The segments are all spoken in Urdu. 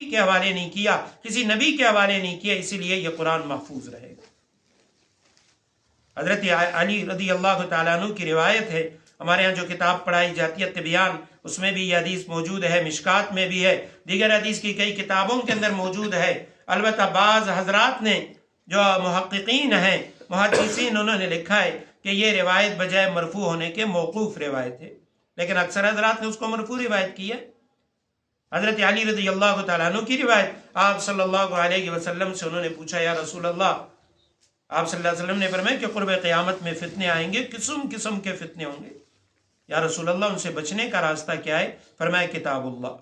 کے حوالے نہیں کیا، کسی نبی کے حوالے نہیں کیا، اسی لیے یہ قرآن محفوظ رہے گا۔ حضرت علی رضی اللہ تعالیٰ عنہ کی روایت ہے، ہمارے ہاں جو کتاب پڑھائی جاتی ہے طبیان، اس میں بھی یہ حدیث موجود ہے، مشکات میں بھی ہے، دیگر حدیث کی کئی کتابوں کے اندر موجود ہے۔ البتہ بعض حضرات نے جو محققین ہیں، محدثین، انہوں نے لکھا ہے کہ یہ روایت بجائے مرفوع ہونے کے موقوف روایت ہے، لیکن اکثر حضرات نے اس کو مرفوع روایت کی ہے۔ حضرت علی رضی اللہ تعالیٰ عنہ کی روایت، آپ صلی اللہ علیہ وسلم سے انہوں نے پوچھا، یا رسول اللہ، آپ صلی اللہ علیہ وسلم نے فرمایا کہ قرب قیامت میں فتنے آئیں گے، قسم قسم کے فتنے ہوں گے، یا رسول اللہ ان سے بچنے کا راستہ کیا ہے؟ فرمایا کتاب اللہ،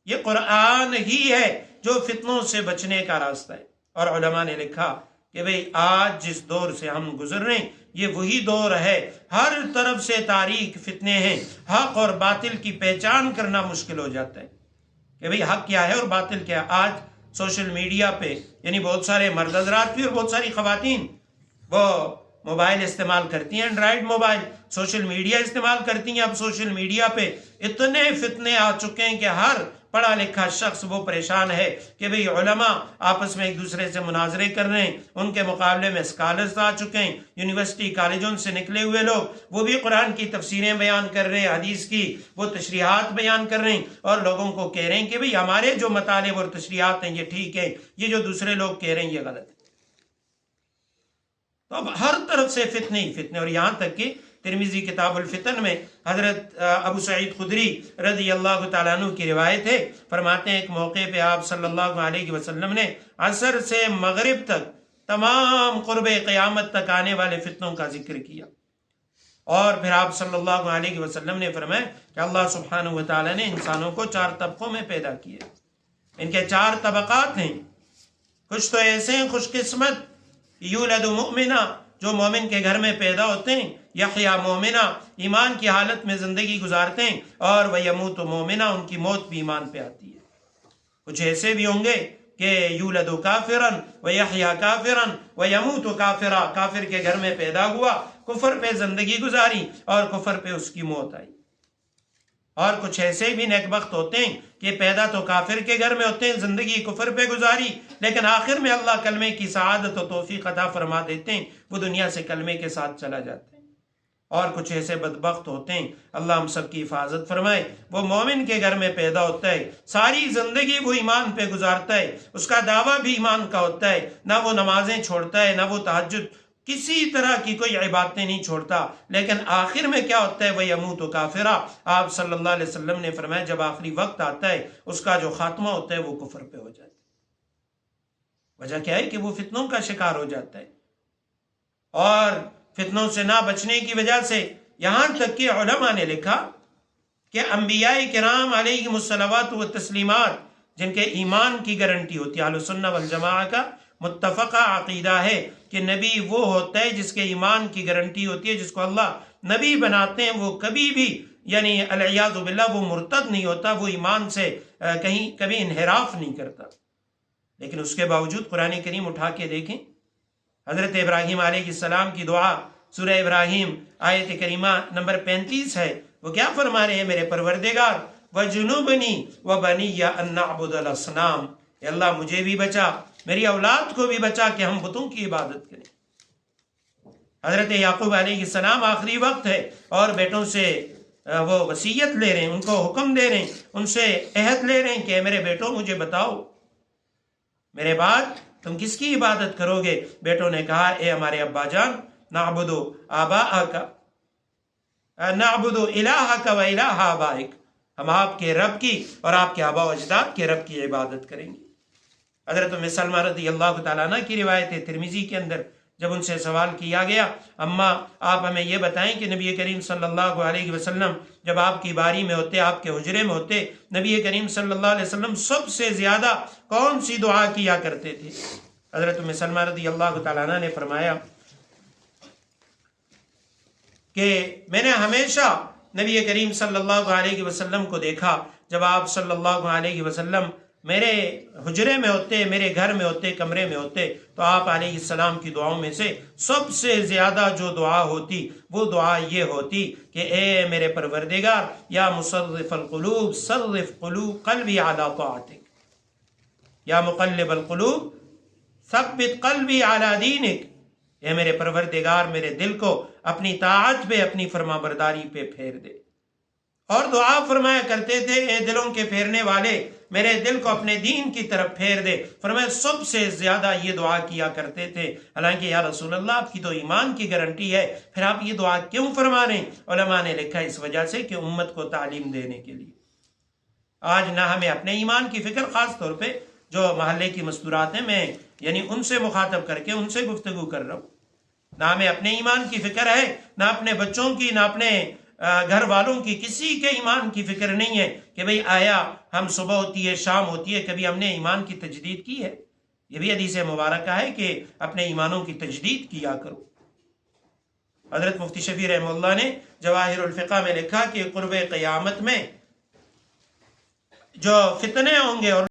یہ قرآن ہی ہے جو فتنوں سے بچنے کا راستہ ہے۔ اور علماء نے لکھا کہ بھئی آج جس دور سے ہم گزر رہے ہیں یہ وہی دور ہے، ہر طرف سے تاریک فتنے ہیں، حق اور باطل کی پہچان کرنا مشکل ہو جاتا ہے کہ بھئی حق کیا ہے اور باطل کیا ہے۔ آج سوشل میڈیا پہ یعنی بہت سارے مرد حضرات بھی اور بہت ساری خواتین وہ موبائل استعمال کرتی ہیں، اینڈرائیڈ موبائل، سوشل میڈیا استعمال کرتی ہیں۔ اب سوشل میڈیا پہ اتنے فتنے آ چکے ہیں کہ ہر پڑھا لکھا شخص وہ پریشان ہے کہ بھئی علماء آپس میں ایک دوسرے سے مناظرے کر رہے ہیں، ان کے مقابلے میں اسکالرز آ چکے ہیں، یونیورسٹی کالجوں سے نکلے ہوئے لوگ، وہ بھی قرآن کی تفسیریں بیان کر رہے ہیں، حدیث کی وہ تشریحات بیان کر رہے ہیں، اور لوگوں کو کہہ رہے ہیں کہ بھئی ہمارے جو مطالب اور تشریحات ہیں یہ ٹھیک ہے، یہ جو دوسرے لوگ کہہ رہے ہیں یہ غلط ہے۔ تو اب ہر طرف سے فتنے ہی فتنے، اور یہاں تک کہ ترمذی کتاب الفتن میں حضرت ابو سعید خدری رضی اللہ تعالیٰ عنہ کی روایت ہے، فرماتے ہیں ایک موقع پہ آپ صلی اللہ علیہ وسلم نے عصر سے مغرب تک تمام قرب قیامت تک آنے والے فتنوں کا ذکر کیا، اور پھر آپ صلی اللہ علیہ وسلم نے فرمایا کہ اللہ سبحانہ و تعالیٰ نے انسانوں کو 4 طبقوں میں پیدا کیا، ان کے 4 طبقات ہیں۔ کچھ تو ایسے ہیں خوش قسمت، یولد مومنہ، جو مومن کے گھر میں پیدا ہوتے ہیں، یحییٰ مومنہ، ایمان کی حالت میں زندگی گزارتے ہیں، اور ویموت مومنہ، ان کی موت بھی ایمان پہ آتی ہے۔ کچھ ایسے بھی ہوں گے کہ یولد کافرن ویحییٰ کافرن ویموت کافرا، کافر کے گھر میں پیدا ہوا، کفر پہ زندگی گزاری اور کفر پہ اس کی موت آئی۔ اور کچھ ایسے بھی نیک بخت ہوتے ہیں کہ پیدا تو کافر کے گھر میں ہوتے ہیں، زندگی کفر پہ گزاری، لیکن آخر میں اللہ کلمے کی سعادت و توفیق عطا فرما دیتے ہیں، وہ دنیا سے کلمے کے ساتھ چلا جاتے ہیں۔ اور کچھ ایسے بدبخت ہوتے ہیں، اللہ ہم سب کی حفاظت فرمائے، وہ مومن کے گھر میں پیدا ہوتا ہے، ساری زندگی وہ ایمان پہ گزارتا ہے، اس کا دعویٰ بھی ایمان کا ہوتا ہے، نہ وہ نمازیں چھوڑتا ہے، نہ وہ تہجد، کسی طرح کی کوئی عبادتیں نہیں چھوڑتا، لیکن آخر میں کیا ہوتا ہے؟ وَيَمُوتُ كَافِرًا۔ آپ صلی اللہ علیہ وسلم نے فرمایا جب آخری وقت آتا ہے اس کا جو خاتمہ ہوتا ہے وہ کفر پہ ہو جاتا ہے۔ وجہ کیا ہے کہ وہ فتنوں کا شکار ہو جاتا ہے، اور فتنوں سے نہ بچنے کی وجہ سے یہاں تک کہ علماء نے لکھا کہ انبیاء کرام علیہم الصلوات و تسلیمات جن کے ایمان کی گارنٹی ہوتی ہے، اہل سنہ والجماعہ کا متفقہ عقیدہ ہے کہ نبی وہ ہوتا ہے جس کے ایمان کی گارنٹی ہوتی ہے، جس کو اللہ نبی بناتے ہیں، وہ کبھی بھی یعنی العیاذ باللہ وہ مرتد نہیں ہوتا، وہ ایمان سے کہیں کبھی انحراف نہیں کرتا۔ لیکن اس کے باوجود قرآن کریم اٹھا کے دیکھیں، حضرت ابراہیم علیہ السلام کی دعا سورہ ابراہیم آیت کریمہ نمبر 35 ہے، وہ کیا فرما رہے ہیں؟ میرے پروردگار وَجُنُوبْنِي وَبَنِيَّ أَن نَعْبُدَ الْأَصْنَامَ، اے اللہ مجھے بھی بچا، میری اولاد کو بھی بچا کہ ہم بتوں کی عبادت کریں۔ حضرت یعقوب علیہ السلام آخری وقت ہے اور بیٹوں سے وہ وصیت لے رہے ہیں، ان کو حکم دے رہے ہیں، ان سے عہد لے رہے ہیں کہ میرے بیٹوں مجھے بتاؤ میرے بعد تم کس کی عبادت کرو گے؟ بیٹوں نے کہا اے ہمارے ابا جان، نعبد آباءک، نعبد الہک و الہ آبائک، ہم آپ کے رب کی اور آپ کے آباء و اجداد کے رب کی عبادت کریں گے۔ حضرت ام سلمہ رضی اللہ تعالیٰ عنہ کی روایت ہے ترمذی کے اندر، جب ان سے سوال کیا گیا اماں آپ ہمیں یہ بتائیں کہ نبی کریم صلی اللہ علیہ وسلم جب آپ کی باری میں ہوتے، آپ کے حجرے میں ہوتے، نبی کریم صلی اللہ علیہ وسلم سب سے زیادہ کون سی دعا کیا کرتے تھے؟ حضرت ام سلمہ رضی اللہ تعالیٰ عنہ نے فرمایا کہ میں نے ہمیشہ نبی کریم صلی اللہ علیہ وسلم کو دیکھا جب آپ صلی اللہ علیہ وسلم میرے حجرے میں ہوتے، میرے گھر میں ہوتے، کمرے میں ہوتے، تو آپ علیہ السلام کی دعاؤں میں سے سب سے زیادہ جو دعا ہوتی وہ دعا یہ ہوتی کہ اے میرے پروردگار یا مصرف القلوب صرف قلوب قلبی علی طاعتک، یا مقلب القلوب ثبت قلبی علی دینک، اے میرے پروردگار میرے دل کو اپنی طاعت پہ، اپنی فرما برداری پہ پھیر دے۔ اور دعا فرمایا کرتے تھے اے دلوں کے پھیرنے والے میرے دل کو اپنے دین کی طرف پھیر دے۔ فرمایا سب سے زیادہ یہ دعا کیا کرتے تھے، حالانکہ یا رسول اللہ آپ کی تو ایمان کی گارنٹی ہے، پھر آپ یہ دعا کیوں فرما رہے ہیں؟ علماء نے لکھا اس وجہ سے کہ امت کو تعلیم دینے کے لیے۔ آج نہ ہمیں اپنے ایمان کی فکر، خاص طور پہ جو محلے کی مستورات ہیں، میں یعنی ان سے مخاطب کر کے ان سے گفتگو کر رہا ہوں، نہ ہمیں اپنے ایمان کی فکر ہے، نہ اپنے بچوں کی، نہ اپنے گھر والوں کی، کسی کے ایمان کی فکر نہیں ہے کہ بھئی آیا ہم صبح ہوتی ہے شام ہوتی ہے کبھی ہم نے ایمان کی تجدید کی ہے؟ یہ بھی حدیث مبارکہ ہے کہ اپنے ایمانوں کی تجدید کیا کرو۔ حضرت مفتی شفیع رحمہ اللہ نے جواہر الفقہ میں لکھا کہ قرب قیامت میں جو فتنے ہوں گے اور